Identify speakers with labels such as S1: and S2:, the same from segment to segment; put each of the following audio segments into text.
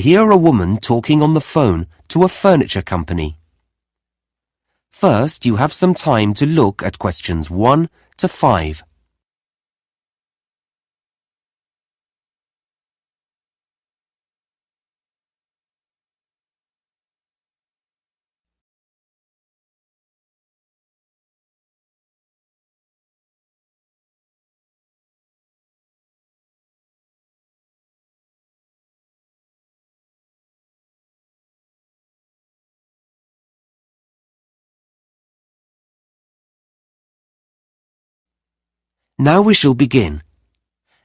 S1: hear a woman talking on the phone to a furniture company. First, you have some time to look at questions 1 to 5. Now we shall begin.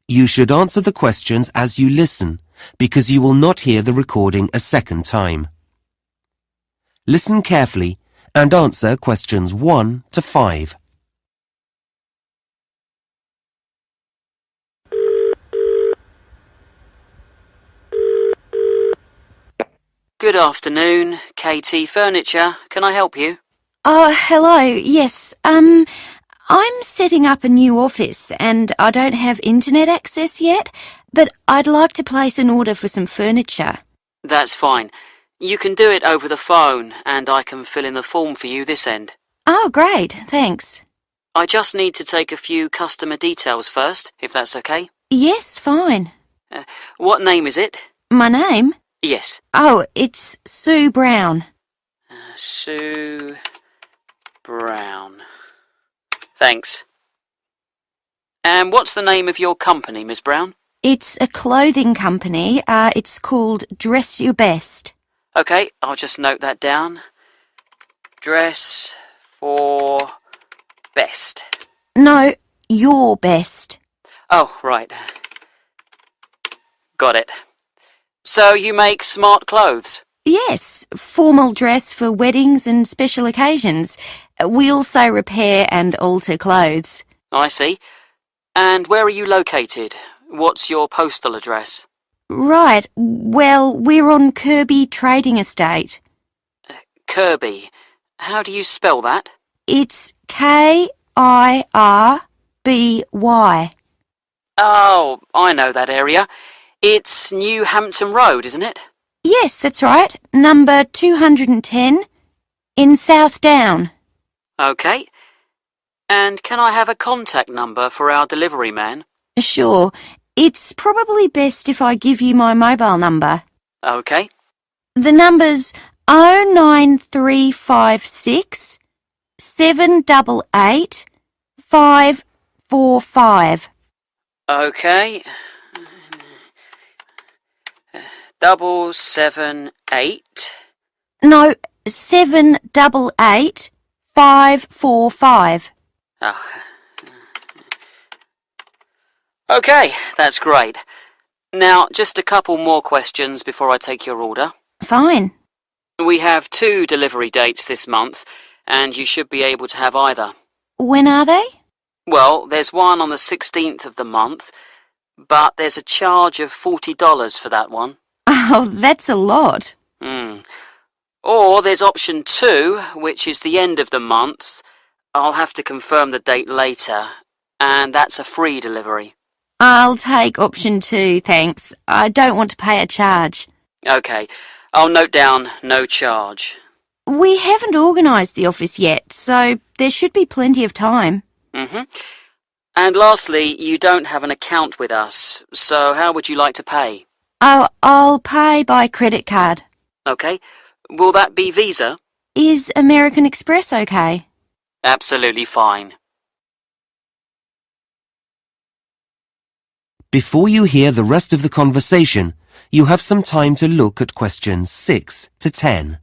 S1: You should answer the questions as you listen, because you will not hear the recording a second time. Listen carefully and answer questions 1 to 5.
S2: Good afternoon, KT Furniture. Can I help you?
S3: Oh, hello. Yes, I'm setting up a new office and I don't have internet access yet, but I'd like to place an order for some furniture.
S2: That's fine. You can do it over the phone and I can fill in the form for you this end.
S3: Oh, great. Thanks.
S2: I just need to take a few customer details first, if that's okay.
S3: Yes, fine.
S2: What name is it?
S3: My name?
S2: Yes.
S3: Oh, it's Sue Brown.
S2: Sue Brown. Thanks. And what's the name of your company, Miss Brown?
S3: It's a clothing company. It's called Dress Your Best.
S2: Okay, I'll just note that down. Dress for best.
S3: No, Your Best.
S2: Oh, right. Got it. So you make smart clothes?
S3: Yes, formal dress for weddings and special occasions. We also repair and alter clothes.
S2: I see. And where are you located? What's your postal address?
S3: Right, well, we're on Kirby Trading Estate.
S2: Kirby. How do you spell that?
S3: It's Kirby.
S2: Oh, I know that area. It's New Hampton Road, isn't it?
S3: Yes, that's right. Number 210 in South Down.
S2: Okay. And can I have a contact number for our delivery man?
S3: Sure. It's probably best if I give you my mobile number.
S2: Okay.
S3: The number's 09356 788 545.
S2: Okay. 778.
S3: No, 788 545.
S2: Oh. Okay, that's great. Now, just a couple more questions before I take your order.
S3: Fine.
S2: We have 2 delivery dates this month, and you should be able to have either.
S3: When are they?
S2: Well, there's one on the 16th of the month, but there's a charge of $40 for that one.
S3: Oh, that's a lot.
S2: Or there's option 2, which is the end of the month. I'll have to confirm the date later, and that's a free delivery.
S3: I'll take option 2, thanks. I don't want to pay a charge.
S2: Okay, I'll note down no charge.
S3: We haven't organised the office yet, so there should be plenty of time.
S2: And lastly, you don't have an account with us, so how would you like to pay?
S3: Oh, I'll pay by credit card.
S2: Okay, will that be Visa?
S3: Is American Express okay?
S2: Absolutely fine.
S1: Before you hear the rest of the conversation, you have some time to look at questions 6 to 10.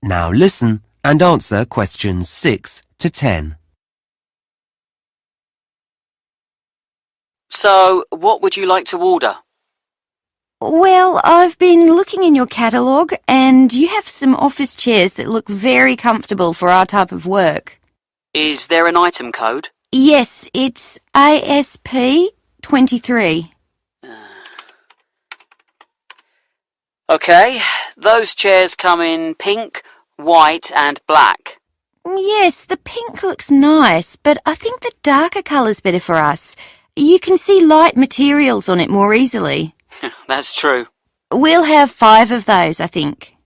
S1: Now listen and answer questions 6 to 10.
S2: So, what would you like to order?
S3: Well, I've been looking in your catalogue and you have some office chairs that look very comfortable for our type of work.
S2: Is there an item code?
S3: Yes, it's ASP 23.
S2: OK, those chairs come in pink, white and black.
S3: Yes, the pink looks nice, but I think the darker colour's better for us. You can see light materials on it more easily.
S2: That's true.
S3: We'll have 5 of those, I think.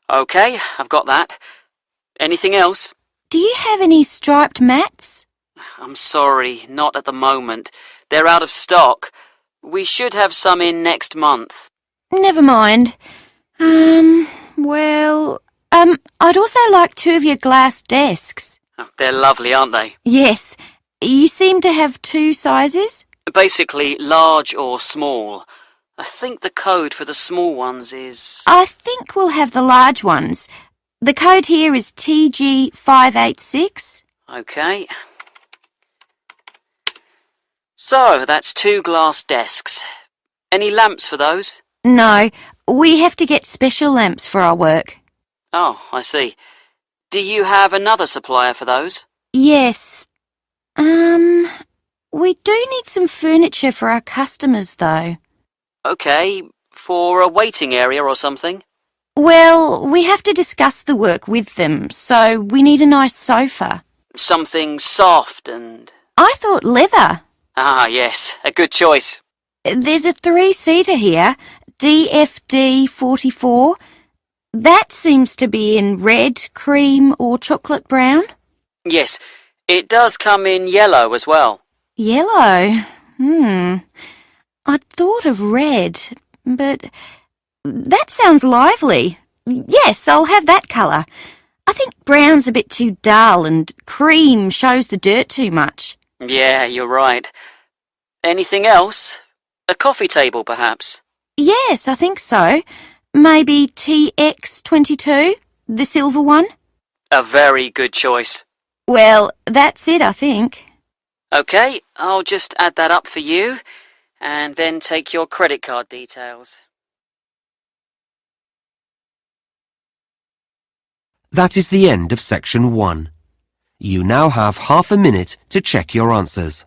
S2: OK, I've got that. Anything else?
S3: Do you have any striped mats?
S2: I'm sorry, not at the moment. They're out of stock. We should have some in next month.
S3: Never mind. I'd also like 2 of your glass desks.
S2: They're lovely, aren't they?
S3: Yes. You seem to have 2 sizes?
S2: Basically, large or small. I think the code for the small ones is...
S3: I think we'll have the large ones. The code here is TG586.
S2: OK. So, that's 2 glass desks. Any lamps for those?
S3: No, we have to get special lamps for our work.
S2: Oh, I see. Do you have another supplier for those?
S3: Yes. We do need some furniture for our customers, though.
S2: OK, for a waiting area or something?
S3: Well, we have to discuss the work with them, so we need a nice sofa.
S2: Something soft and...
S3: I thought leather.
S2: Ah, yes, a good choice.
S3: There's a 3-seater here, DFD 44. That seems to be in red, cream or chocolate brown.
S2: Yes, it does come in yellow as well.
S3: Yellow? I'd thought of red, but that sounds lively. Yes, I'll have that colour. I think brown's a bit too dull and cream shows the dirt too much.
S2: Yeah, you're right. Anything else? A coffee table, perhaps?
S3: Yes, I think so. Maybe TX22, the silver one?
S2: A very good choice.
S3: Well, that's it, I think.
S2: OK, I'll just add that up for you, and then take your credit card details.
S1: That is the end of section 1. You now have half a minute to check your answers.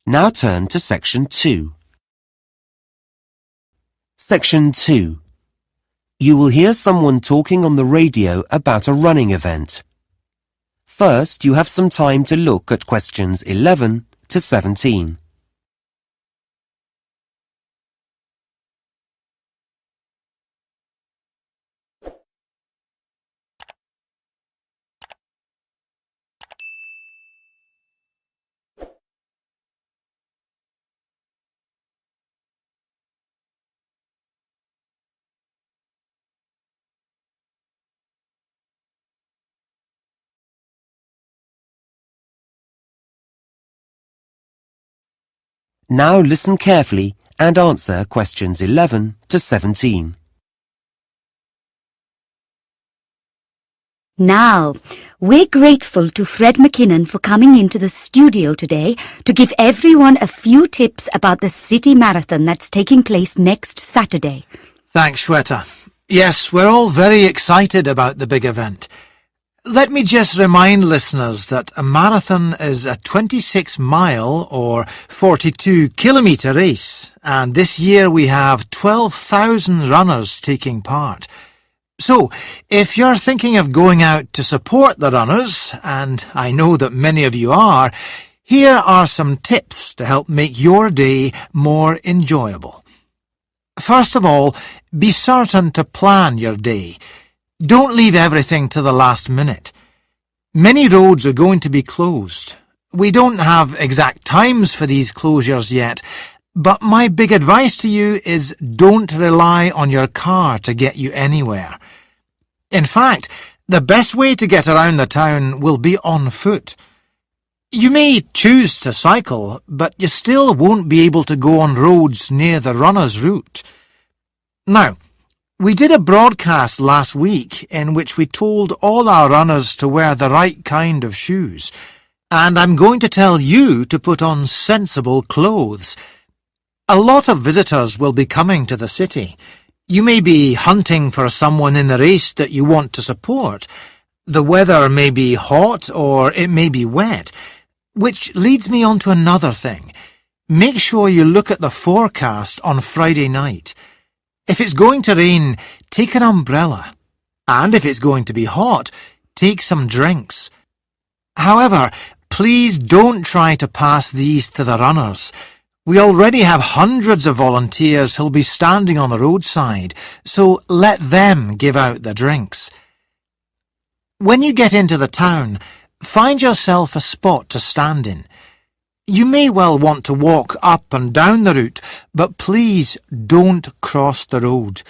S1: Now turn to section 2. Section 2. You will hear someone talking on the radio about a running event. First, you have some time to look at questions 11 to 17. Now listen carefully and answer questions 11 to 17.
S4: Now, we're grateful to Fred McKinnon for coming into the studio today to give everyone a few tips about the city marathon that's taking place next Saturday.
S5: Thanks, Shweta. Yes, we're all very excited about the big event. Let me just remind listeners that a marathon is a 26-mile or 42-kilometre race, and this year we have 12,000 runners taking part. So, if you're thinking of going out to support the runners, and I know that many of you are, here are some tips to help make your day more enjoyable. First of all, be certain to plan your day. Don't leave everything to the last minute. Many roads are going to be closed. We don't have exact times for these closures yet, But my big advice to you is don't rely on your car to get you anywhere. In fact, the best way to get around the town will be on foot. You may choose to cycle, but you still won't be able to go on roads near the runner's route. Now, we did a broadcast last week in which we told all our runners to wear the right kind of shoes, and I'm going to tell you to put on sensible clothes. A lot of visitors will be coming to the city. You may be hunting for someone in the race that you want to support. The weather may be hot or it may be wet, which leads me on to another thing. Make sure you look at the forecast on Friday night. If it's going to rain, take an umbrella. And if it's going to be hot, take some drinks. However, please don't try to pass these to the runners. We already have hundreds of volunteers who'll be standing on the roadside, so let them give out the drinks. When you get into the town, find yourself a spot to stand in. You may well want to walk up and down the route, but please don't cross the road.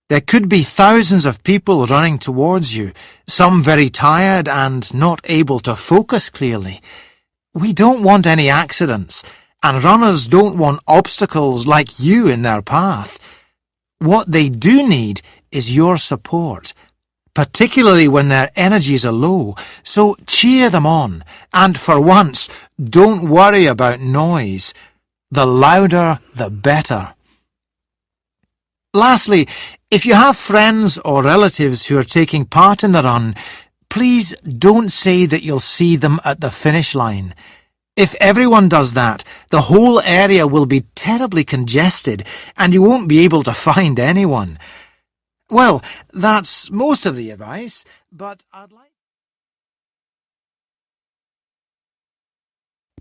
S5: There could be thousands of people running towards you, some very tired and not able to focus clearly. We don't want any accidents, and runners don't want obstacles like you in their path. What they do need is your support, particularly when their energies are low, so cheer them on, and for once, don't worry about noise. The louder, the better. Lastly, if you have friends or relatives who are taking part in the run, please don't say that you'll see them at the finish line. If everyone does that, the whole area will be terribly congested and you won't be able to find anyone. Well, that's most of the advice, but I'd like...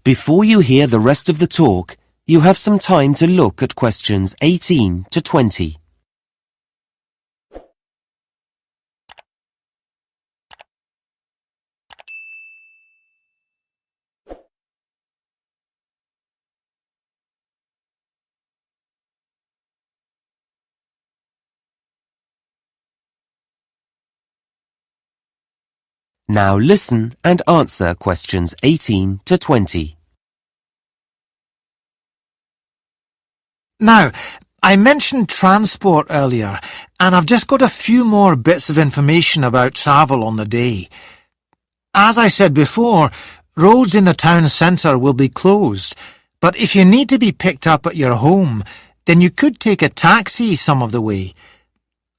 S1: Before you hear the rest of the talk, you have some time to look at questions 18 to 20. Now listen and answer questions 18 to 20.
S5: Now, I mentioned transport earlier, and I've just got a few more bits of information about travel on the day. As I said before, roads in the town centre will be closed, but if you need to be picked up at your home, then you could take a taxi some of the way.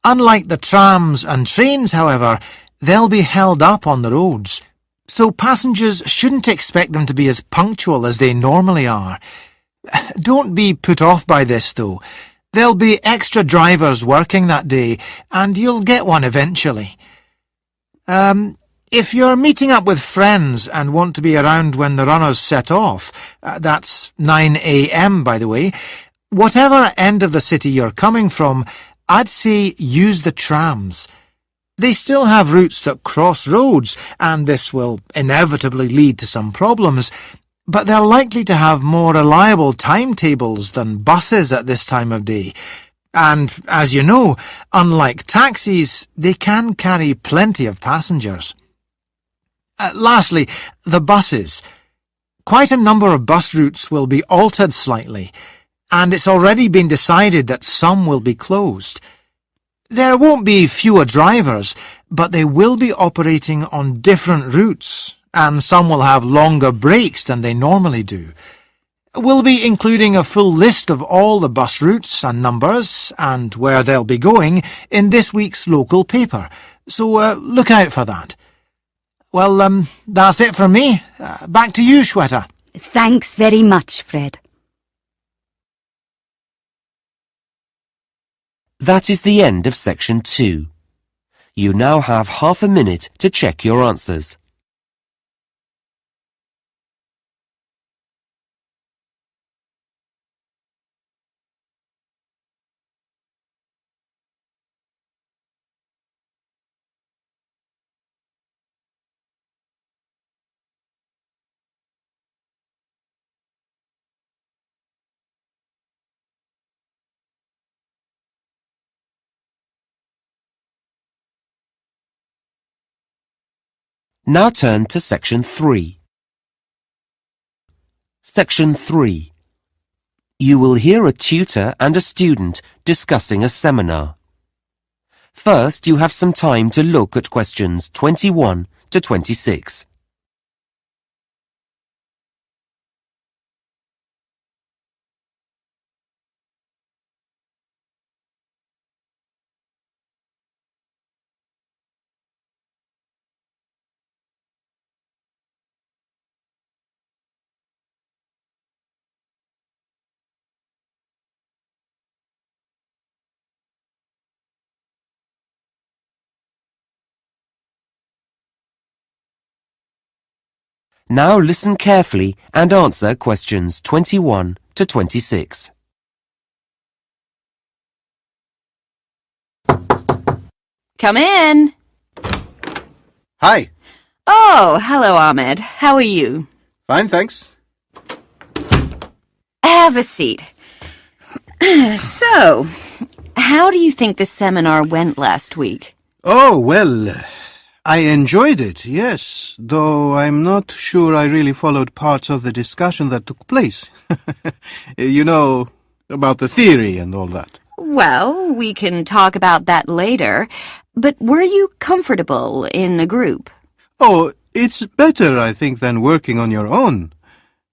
S5: Unlike the trams and trains, however, they'll be held up on the roads, so passengers shouldn't expect them to be as punctual as they normally are. Don't be put off by this, though. There'll be extra drivers working that day, and you'll get one eventually. If you're meeting up with friends and want to be around when the runners set off, that's 9 a.m. by the way, whatever end of the city you're coming from, I'd say use the trams. They still have routes that cross roads, and this will inevitably lead to some problems, but they're likely to have more reliable timetables than buses at this time of day. And, as you know, unlike taxis, they can carry plenty of passengers. Lastly, the buses. Quite a number of bus routes will be altered slightly, and it's already been decided that some will be closed. There won't be fewer drivers, but they will be operating on different routes, and some will have longer breaks than they normally do. We'll be including a full list of all the bus routes and numbers, and where they'll be going, in this week's local paper, so look out for that. Well, that's it from me. Back to you, Shweta.
S4: Thanks very much, Fred.
S1: That is the end of section 2. You now have half a minute to check your answers. Now turn to Section 3. Section 3. You will hear a tutor and a student discussing a seminar. First, you have some time to look at questions 21 to 26. Now listen carefully and answer questions 21 to 26.
S3: Come in.
S6: Hi.
S3: Oh, hello, Ahmed. How are you?
S6: Fine, thanks.
S3: Have a seat. So, how do you think the seminar went last week?
S6: Oh, well, I enjoyed it, yes, though I'm not sure I really followed parts of the discussion that took place. You know, about the theory and all that.
S3: Well, we can talk about that later, but were you comfortable in a group?
S6: Oh, it's better, I think, than working on your own,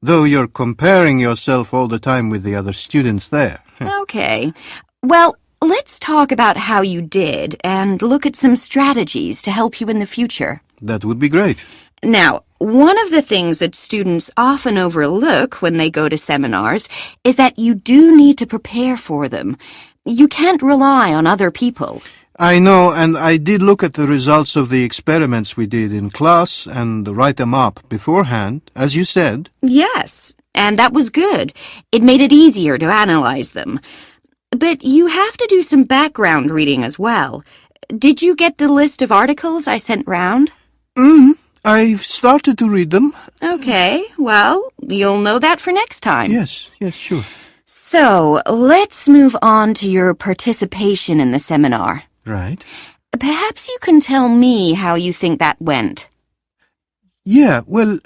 S6: though you're comparing yourself all the time with the other students there.
S3: Okay. Well, let's talk about how you did and look at some strategies to help you in the future.
S6: That would be great.
S3: Now, one of the things that students often overlook when they go to seminars is that you do need to prepare for them. You can't rely on other people.
S6: I know, and I did look at the results of the experiments we did in class and write them up beforehand, as you said.
S3: Yes, and that was good. It made it easier to analyze them. But you have to do some background reading as well. Did you get the list of articles I sent round?
S6: I've started to read them.
S3: Okay, well, you'll know that for next time.
S6: Yes, sure.
S3: So, let's move on to your participation in the seminar.
S6: Right.
S3: Perhaps you can tell me how you think that went.
S6: Yeah, well,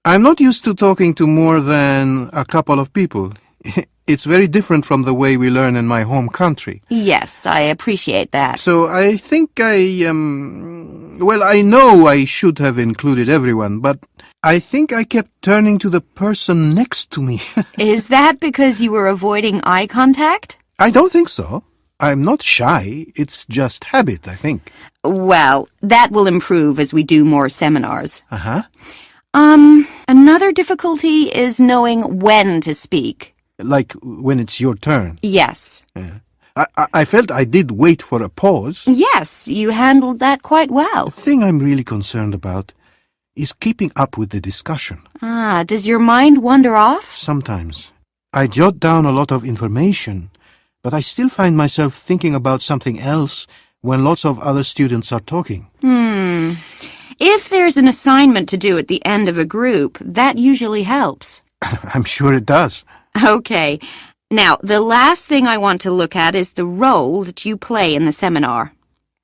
S6: I'm not used to talking to more than a couple of people. It's very different from the way we learn in my home country.
S3: Yes, I appreciate that.
S6: So I think well, I know I should have included everyone, but I think I kept turning to the person next to me.
S3: Is that because you were avoiding eye contact?
S6: I don't think so. I'm not shy. It's just habit, I think.
S3: Well, that will improve as we do more seminars.
S6: Uh-huh.
S3: Another difficulty is knowing when to speak.
S6: Like when it's your turn.
S3: Yes.
S6: Yeah. I felt I did wait for a pause.
S3: Yes, you handled that quite well.
S6: The thing I'm really concerned about is keeping up with the discussion.
S3: Does your mind wander off?
S6: Sometimes. I jot down a lot of information, but I still find myself thinking about something else when lots of other students are talking.
S3: If there's an assignment to do at the end of a group, that usually helps.
S6: I'm sure it does.
S3: Okay. Now, the last thing I want to look at is the role that you play in the seminar.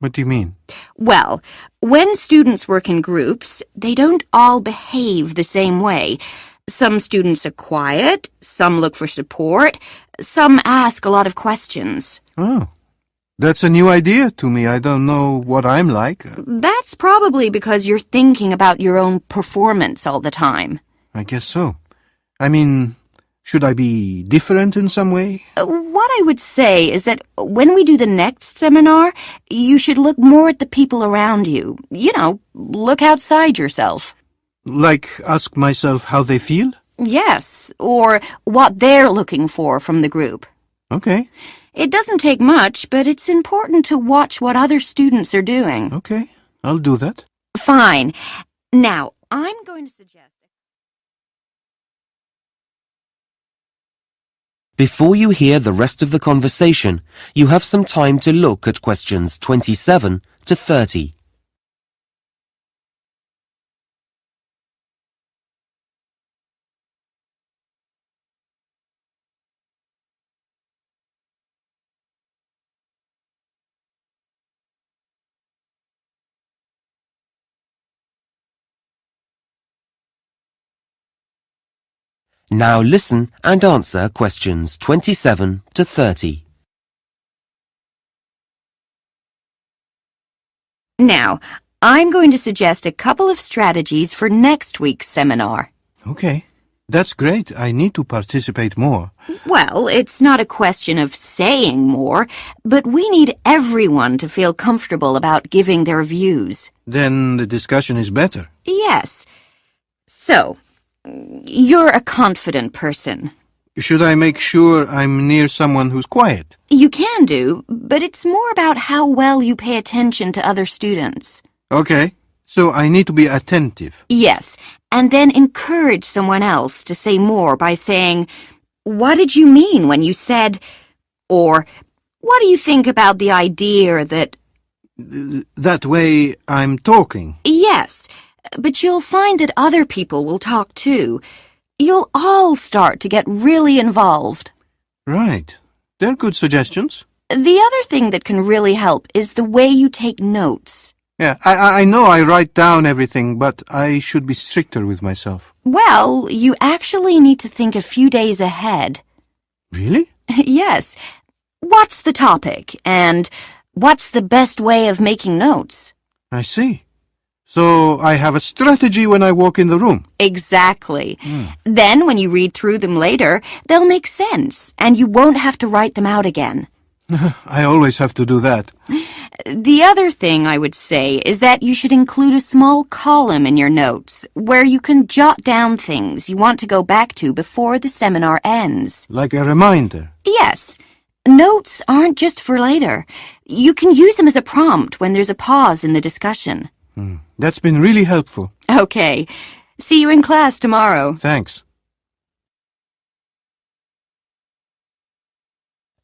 S6: What do you mean?
S3: Well, when students work in groups, they don't all behave the same way. Some students are quiet, some look for support, some ask a lot of questions.
S6: Oh, that's a new idea to me. I don't know what I'm like.
S3: That's probably because you're thinking about your own performance all the time.
S6: I guess so. I mean, should I be different in some way?
S3: What I would say is that when we do the next seminar, you should look more at the people around you. You know, look outside yourself.
S6: Like ask myself how they feel?
S3: Yes, or what they're looking for from the group.
S6: Okay.
S3: It doesn't take much, but it's important to watch what other students are doing.
S6: Okay, I'll do that.
S3: Fine. Now, I'm going to suggest...
S1: Before you hear the rest of the conversation, you have some time to look at questions 27 to 30. Now listen and answer questions 27 to 30.
S3: Now, I'm going to suggest a couple of strategies for next week's seminar.
S6: Okay. That's great. I need to participate more.
S3: Well, it's not a question of saying more, but we need everyone to feel comfortable about giving their views.
S6: Then the discussion is better.
S3: Yes. So, you're a confident person.
S6: Should I make sure I'm near someone who's quiet?
S3: You can do, but it's more about how well you pay attention to other students.
S6: Okay. So I need to be attentive.
S3: Yes, and then encourage someone else to say more by saying, "What did you mean when you said," or "What do you think about the idea that..."
S6: That way I'm talking.
S3: Yes, but you'll find that other people will talk too. You'll all start to get really involved.
S6: Right. They're good suggestions.
S3: The other thing that can really help is the way you take notes.
S6: Yeah, I know I write down everything, but I should be stricter with myself.
S3: Well, you actually need to think a few days ahead.
S6: Really?
S3: Yes. What's the topic, and what's the best way of making notes?
S6: I see. So I have a strategy when I walk in the room.
S3: Exactly. Then when you read through them later, they'll make sense, and you won't have to write them out again.
S6: I always have to do that.
S3: The other thing I would say is that you should include a small column in your notes where you can jot down things you want to go back to before the seminar ends.
S6: Like a reminder.
S3: Yes. Notes aren't just for later. You can use them as a prompt when there's a pause in the discussion.
S6: That's been really helpful.
S3: Okay. See you in class tomorrow.
S6: Thanks.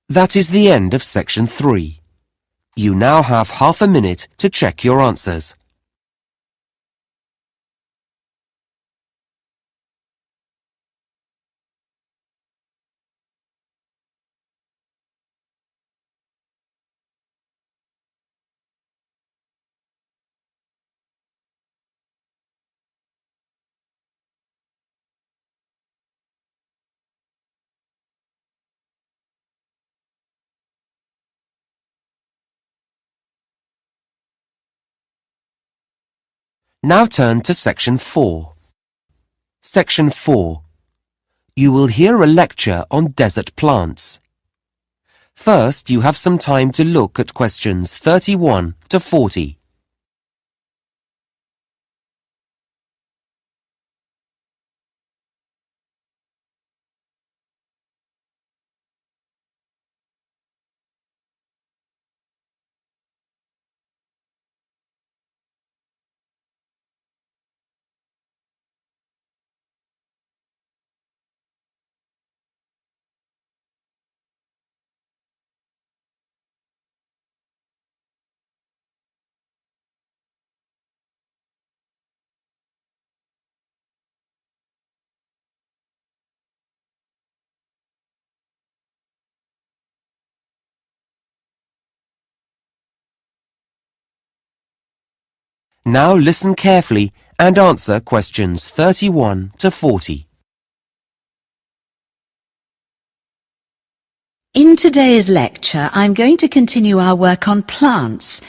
S1: That is the end of section 3. You now have half a minute to check your answers. Now turn to section 4. Section 4. You will hear a lecture on desert plants. First, you have some time to look at questions 31 to 40. Now listen carefully and answer questions 31 to 40.
S7: In today's lecture, I'm going to continue our work on plants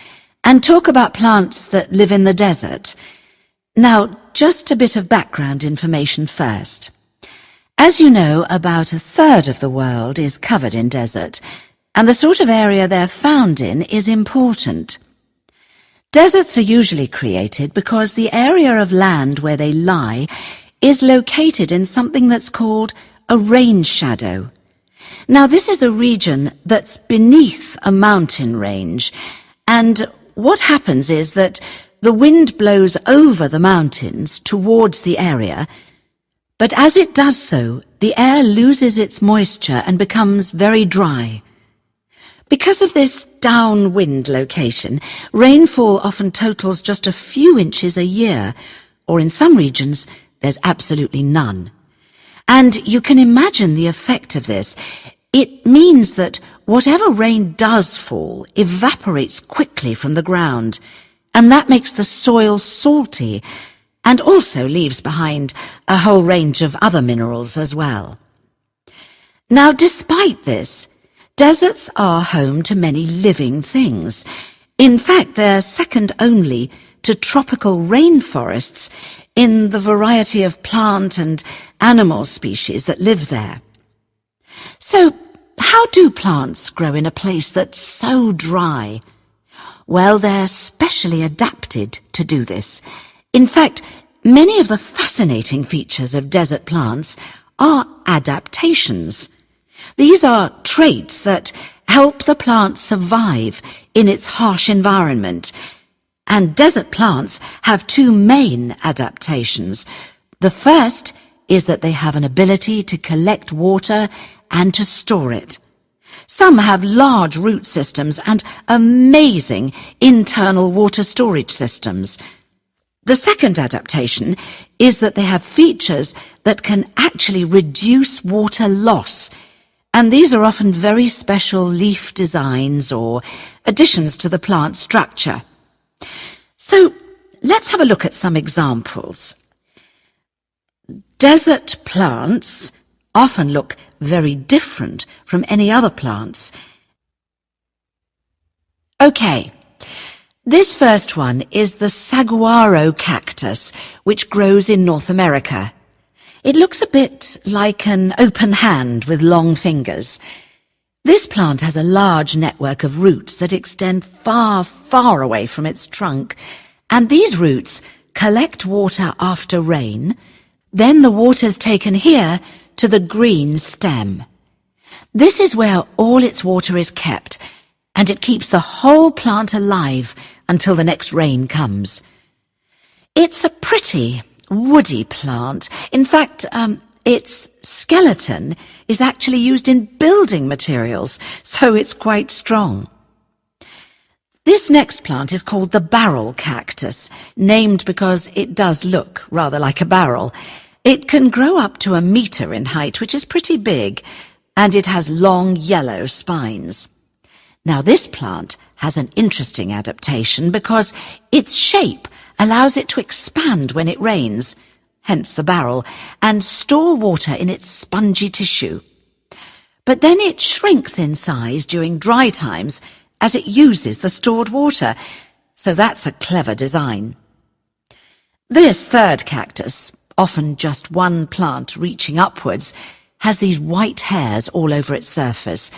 S7: and talk about plants that live in the desert. Now, just a bit of background information first. As you know, about a third of the world is covered in desert, and the sort of area they're found in is important. Deserts are usually created because the area of land where they lie is located in something that's called a rain shadow. Now, this is a region that's beneath a mountain range, and what happens is that the wind blows over the mountains towards the area, but as it does so, the air loses its moisture and becomes very dry. Because of this downwind location, rainfall often totals just a few inches a year, or in some regions, there's absolutely none. And you can imagine the effect of this. It means that whatever rain does fall evaporates quickly from the ground, and that makes the soil salty, and also leaves behind a whole range of other minerals as well. Now, despite this, deserts are home to many living things. In fact, they're second only to tropical rainforests in the variety of plant and animal species that live there. So, how do plants grow in a place that's so dry? Well, they're specially adapted to do this. In fact, many of the fascinating features of desert plants are adaptations. These are traits that help the plant survive in its harsh environment. And desert plants have two main adaptations. The first is that they have an ability to collect water and to store it. Some have large root systems and amazing internal water storage systems. The second adaptation is that they have features that can actually reduce water loss, and these are often very special leaf designs or additions to the plant structure. So let's have a look at some examples. Desert plants often look very different from any other plants. Okay, this first one is the saguaro cactus, which grows in North America. It looks a bit like an open hand with long fingers. This plant has a large network of roots that extend far, far away from its trunk, and these roots collect water after rain. Then the water's taken here to the green stem. This is where all its water is kept, and it keeps the whole plant alive until the next rain comes. It's a pretty, woody plant. In fact, its skeleton is actually used in building materials, so it's quite strong. This next plant is called the barrel cactus, named because it does look rather like a barrel. It can grow up to 1 meter in height, which is pretty big, and it has long yellow spines. Now, this plant has an interesting adaptation because its shape allows it to expand when it rains, hence the barrel, and store water in its spongy tissue. But then it shrinks in size during dry times as it uses the stored water, so that's a clever design. This third cactus, often just one plant reaching upwards, has these white hairs all over its surface.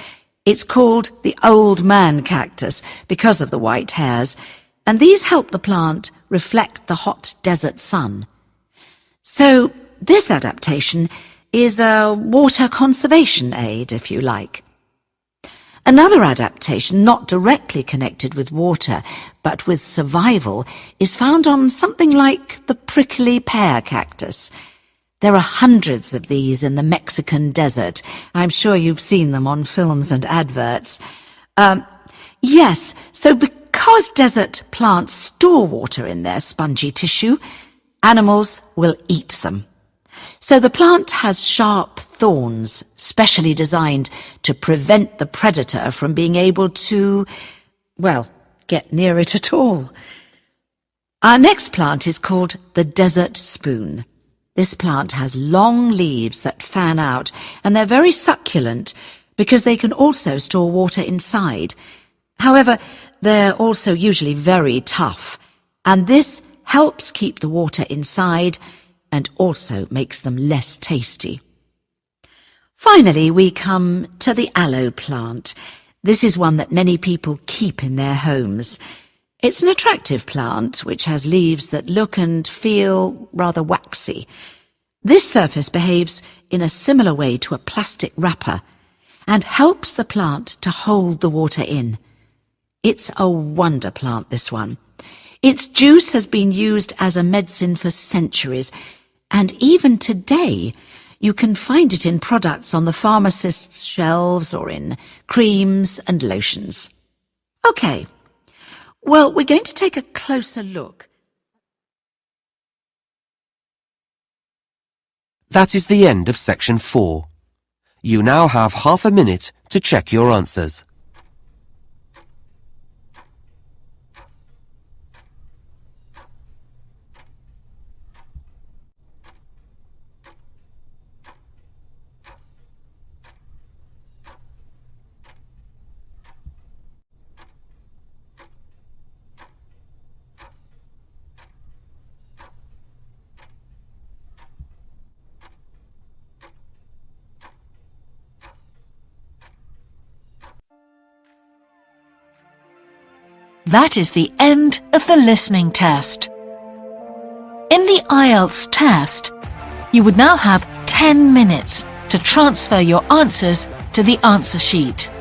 S7: It's called the old man cactus because of the white hairs, and these help the plant reflect the hot desert sun. So this adaptation is a water conservation aid, if you like. Another adaptation, not directly connected with water, but with survival, is found on something like the prickly pear cactus. There are hundreds of these in the Mexican desert. I'm sure you've seen them on films and adverts. Yes, so because desert plants store water in their spongy tissue, animals will eat them. So the plant has sharp thorns, specially designed to prevent the predator from being able to, well, get near it at all. Our next plant is called the desert spoon. This plant has long leaves that fan out, and they're very succulent because they can also store water inside. However, they're also usually very tough, and this helps keep the water inside and also makes them less tasty. Finally, we come to the aloe plant. This is one that many people keep in their homes. It's an attractive plant which has leaves that look and feel rather waxy. This surface behaves in a similar way to a plastic wrapper and helps the plant to hold the water in. It's a wonder plant, this one. Its juice has been used as a medicine for centuries, and even today you can find it in products on the pharmacist's shelves or in creams and lotions. Okay, well, we're going to take a closer look.
S1: That is the end of section 4. You now have half a minute to check your answers.
S8: That is the end of the listening test. In the Ielts test, you would now have 10 minutes to transfer your answers to the answer sheet.